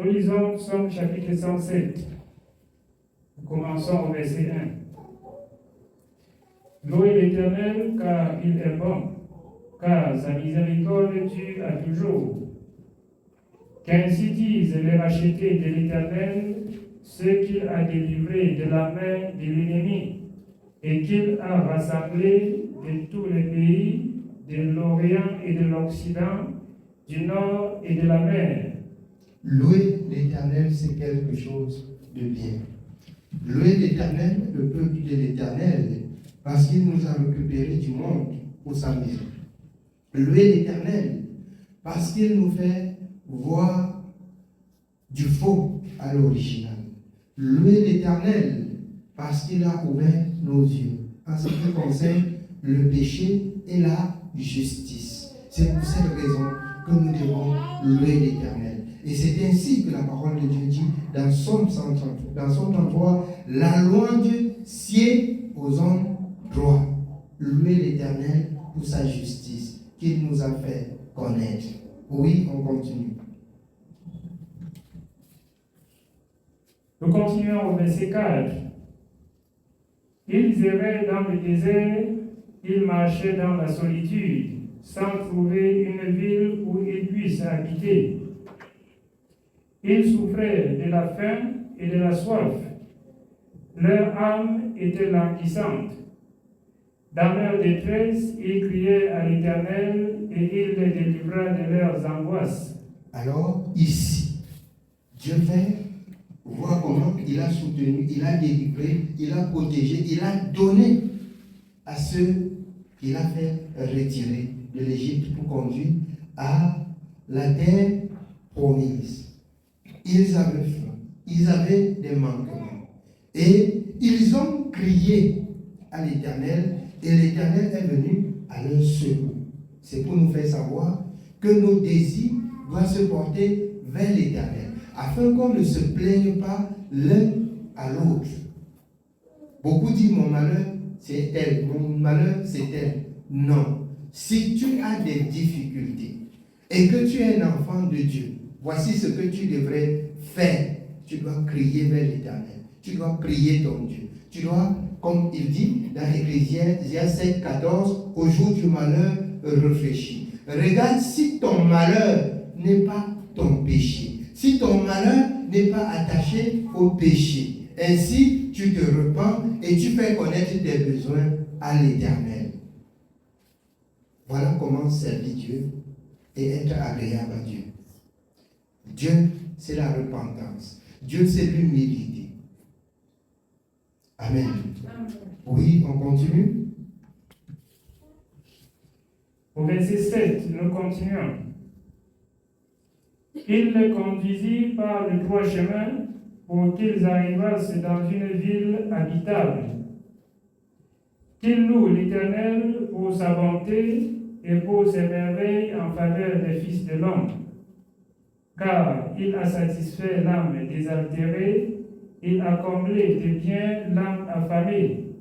Nous lisons Psaume chapitre 107. Nous commençons au verset 1. Louez l'Éternel car il est bon, car sa miséricorde dure à toujours. Qu'ainsi disent les rachetés de l'Éternel, ceux qu'il a délivrés de la main de l'ennemi, et qu'il a rassemblés de tous les pays, de l'Orient et de l'Occident, du Nord et de la mer. Louer l'Éternel, c'est quelque chose de bien. Louer l'Éternel, le peuple de l'Éternel, parce qu'il nous a récupérés du monde pour sa maison. Louer l'Éternel, parce qu'il nous fait voir du faux à l'original. Louer l'Éternel, parce qu'il a ouvert nos yeux en ce qui concerne le péché et la justice. C'est pour cette raison que nous devons louer l'Éternel. Et c'est ainsi que la parole de Dieu dit dans Psaume 133, la louange sied aux hommes droits. Louer l'Éternel pour sa justice qu'il nous a fait connaître. Oui, on continue. Nous continuons au verset 4. Ils erraient dans le désert, ils marchaient dans la solitude, sans trouver une ville où ils puissent habiter. Ils souffraient de la faim et de la soif. Leur âme était languissante. Dans leur détresse, ils criaient à l'Éternel et il les délivra de leurs angoisses. Alors, ici, Dieu fait voir comment il a soutenu, il a délivré, il a protégé, il a donné à ceux qu'il a fait retirer de l'Égypte pour conduire à la terre promise. Ils avaient faim, ils avaient des manquements. Et ils ont crié à l'Éternel, et l'Éternel est venu à leur secours. C'est pour nous faire savoir que nos désirs doivent se porter vers l'Éternel, afin qu'on ne se plaigne pas l'un à l'autre. Beaucoup disent mon malheur, c'est elle, mon malheur, c'est elle. Non. Si tu as des difficultés et que tu es un enfant de Dieu, voici ce que tu devrais faire. Tu dois crier vers l'Éternel. Tu dois prier ton Dieu. Tu dois, comme il dit dans Ecclésiaste 7, 14, au jour du malheur, réfléchis. Regarde si ton malheur n'est pas ton péché. Si ton malheur n'est pas attaché au péché. Ainsi, tu te repens et tu fais connaître tes besoins à l'Éternel. Voilà comment servir Dieu et être agréable à Dieu. Dieu, c'est la repentance. Dieu, c'est l'humilité. Amen. Oui, on continue. Au verset 7, nous continuons. Il les conduisit par le droit chemin pour qu'ils arrivassent dans une ville habitable. Qu'il loue l'Éternel pour sa bonté et pour ses merveilles en faveur des fils de l'homme. Car il a satisfait l'âme désaltérée, il a comblé de biens l'âme affamée.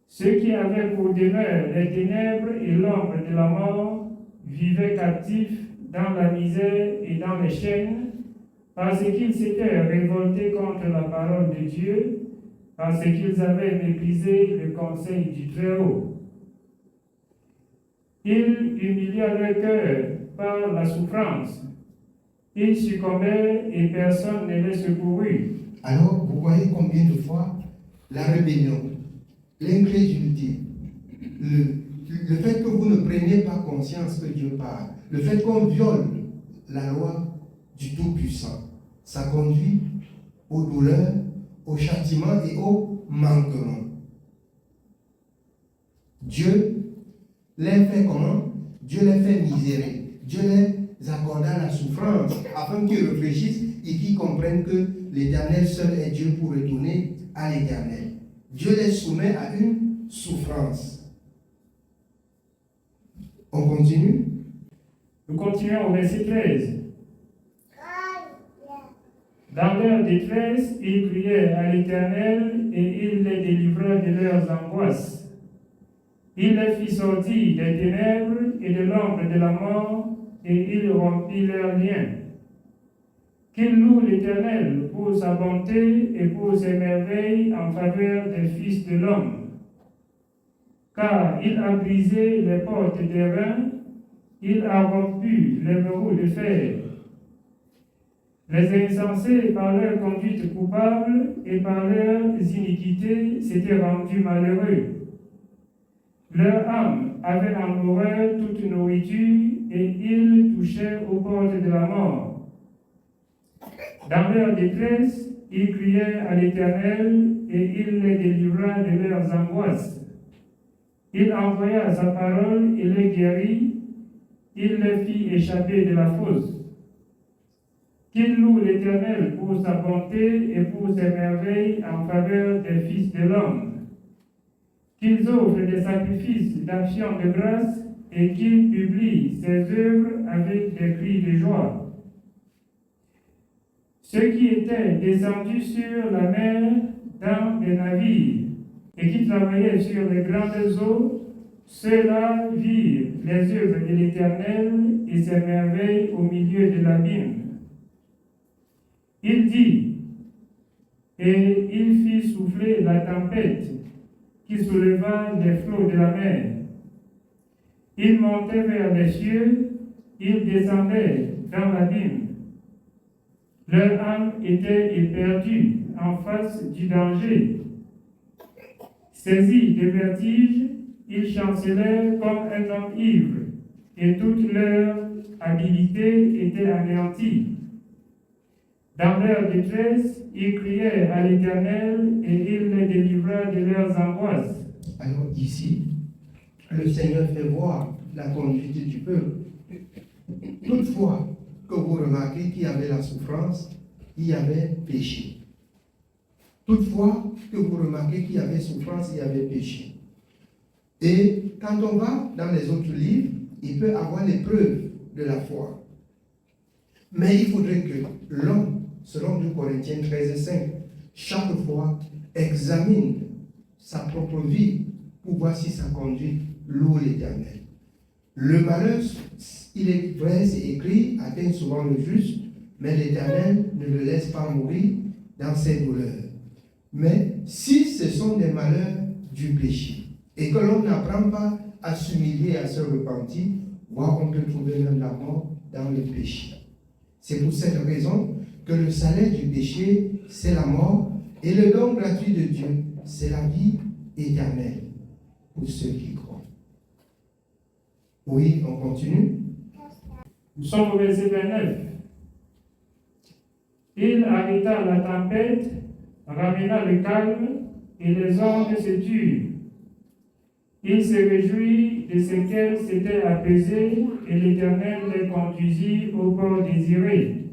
Ceux qui avaient pour demeure les ténèbres et l'ombre de la mort vivaient captifs dans la misère et dans les chaînes, parce qu'ils s'étaient révoltés contre la parole de Dieu, parce qu'ils avaient méprisé le conseil du Très-Haut. Il humilia leur cœur par la souffrance. Ils succombaient et personne ne les secourut. Alors, vous voyez combien de fois la rébellion, l'incrédulité, le fait que vous ne preniez pas conscience que Dieu parle, le fait qu'on viole la loi du Tout-Puissant, ça conduit aux douleurs, au châtiment et au manquement. Dieu les fait comment? Dieu les fait misérer. Dieu les accorda la souffrance afin qu'ils réfléchissent et qu'ils comprennent que l'Éternel seul est Dieu pour retourner à l'Éternel. Dieu les soumet à une souffrance. On continue? Nous continuons au verset 13. Dans leur détresse, ils criaient à l'Éternel et il les délivra de leurs angoisses. Il les fit sortir des ténèbres et de l'ombre de la mort et il rompit leurs liens. Qu'il loue l'Éternel pour sa bonté et pour ses merveilles en faveur des fils de l'homme. Car il a brisé les portes des reins, il a rompu les verrous de fer. Les insensés, par leur conduite coupable et par leurs iniquités, s'étaient rendus malheureux. Leur âme avait en horreur toute nourriture et ils touchaient aux portes de la mort. Dans leur détresse, ils criaient à l'Éternel et il les délivra de leurs angoisses. Il envoya sa parole et les guérit, il les fit échapper de la fosse. Qu'il loue l'Éternel pour sa bonté et pour ses merveilles en faveur des fils de l'homme. Qu'ils offrent des sacrifices d'action de grâce et qu'ils publient ses œuvres avec des cris de joie. Ceux qui étaient descendus sur la mer dans des navires et qui travaillaient sur les grandes eaux, ceux-là virent les œuvres de l'Éternel et ses merveilles au milieu de l'abîme. Il dit, et il fit souffler la tempête qui souleva les flots de la mer. Il montait vers les cieux, il descendait dans l'abîme. Leur âme était éperdue en face du danger. Saisis de vertige, ils chancelèrent comme un homme ivre, et toute leur habileté était anéantie. Dans leur détresse, ils criaient à l'Éternel et il les délivra de leurs angoisses. Alors ici, le Seigneur fait voir la conduite du peuple. Toutefois que vous remarquez qu'il y avait la souffrance, il y avait péché. Toutefois que vous remarquez qu'il y avait souffrance, il y avait péché. Et quand on va dans les autres livres, il peut avoir l'épreuve de la foi. Mais il faudrait que l'homme, selon 2 Corinthiens 13:5, chaque fois examine sa propre vie pour voir si sa conduite loue l'Éternel. Le malheur, il est vrai, c'est écrit, atteint souvent le juste, mais l'Éternel ne le laisse pas mourir dans ses douleurs. Mais si ce sont des malheurs du péché, et que l'on n'apprend pas à s'humilier, à se repentir, voire on peut trouver même la mort dans le péché. C'est pour cette raison que le salaire du péché, c'est la mort, et le don gratuit de Dieu, c'est la vie éternelle pour ceux qui croient. Oui, on continue. Nous sommes au verset 29. Il arrêta la tempête, ramena le calme, et les ondes se turent. Il se réjouit de ce qu'elles s'étaient apaisées, et l'Éternel les conduisit au port désiré.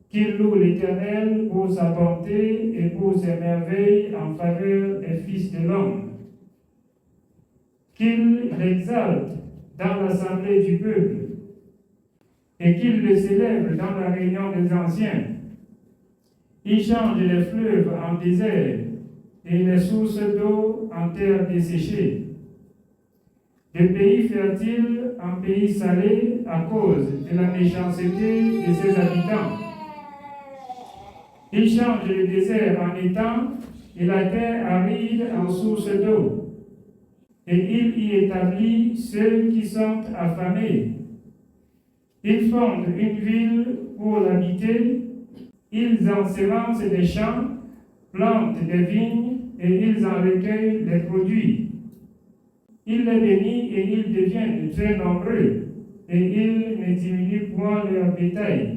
Qu'il loue l'Éternel pour sa bonté et pour ses merveilles en faveur des fils de l'homme. Qu'il l'exalte dans l'assemblée du peuple et qu'il le célèbre dans la réunion des anciens. Il change les fleuves en désert et les sources d'eau en terre desséchée. De pays fertiles en pays salé à cause de la méchanceté de ses habitants. Il change le désert en étang et la terre aride en source d'eau. Et il y établit ceux qui sont affamés. Ils fondent une ville pour l'habiter. Ils ensemencent des champs, plantent des vignes et ils en recueillent les produits. Il les bénit et ils deviennent très nombreux et ils ne diminuent point leur bétail.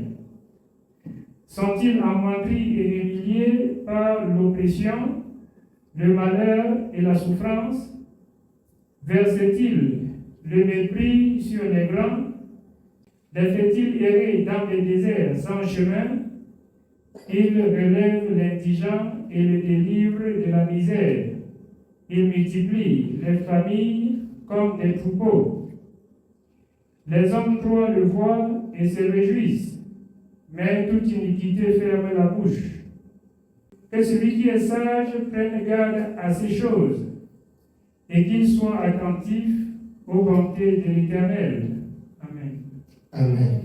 Sont-ils amoindris et humiliés par l'oppression, le malheur et la souffrance? Versent-ils le mépris sur les grands? Les fait-il errer dans les déserts sans chemin? Il relève l'indigent et le délivre de la misère. Il multiplie les familles comme des troupeaux. Les hommes droits le voient et se réjouissent, mais toute iniquité ferme la bouche. Que celui qui est sage prenne garde à ces choses, et qu'il soit attentif aux bontés de l'Éternel. Amen. Amen.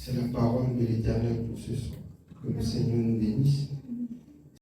C'est la parole de l'Éternel pour ce soir. Que le Seigneur nous bénisse.